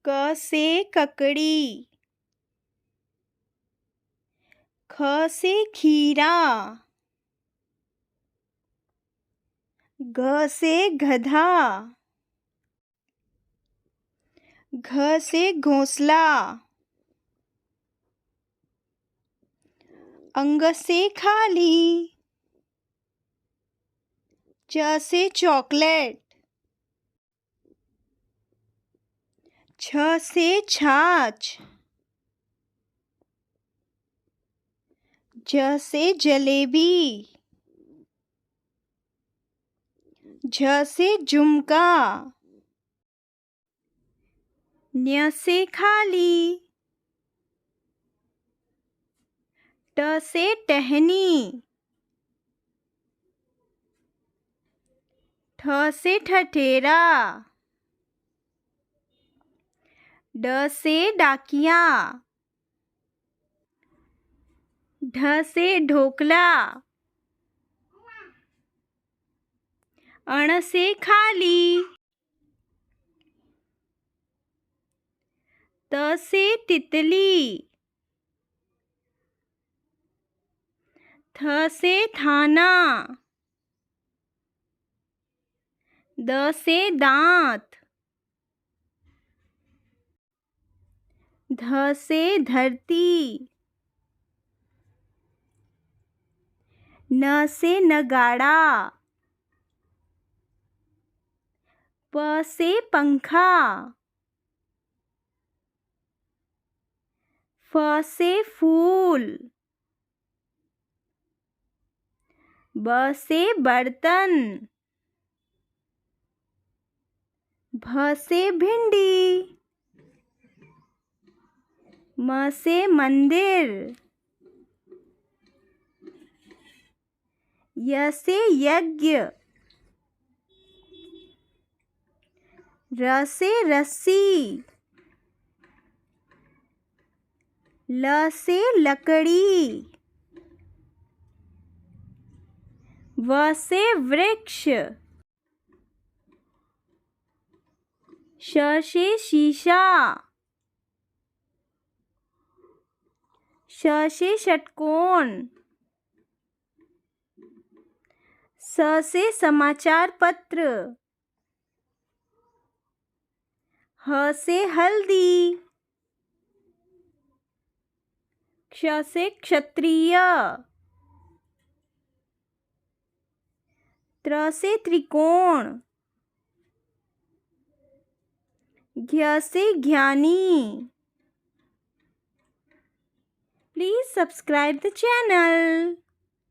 क से ककड़ी, ख से खीरा, घ से गधा, घ से घोंसला, अंग से खाली, च से चॉकलेट, छ से छाछ, ज से जलेबी, झ से झुमका, न्य से खाली, ट से टहनी, ठ से ठठेरा, ड से डाकिया, ढ से ढोकला, अण से खाली, त से तितली, थ से थाना, द से दांत, ध से धरती, न से नगाड़ा, प से पंखा, फ से फूल, ब से बर्तन, भ से भिंडी, म से मंदिर, य से यज्ञ, र से रस्सी, ल से लकड़ी, व से वृक्ष, श से शीशा, श से षटकोण, स से समाचार पत्र, ह से हल्दी, क्ष से क्षत्रिय, त्र से त्रिकोण, ज्ञ से ज्ञानी. Please subscribe the channel.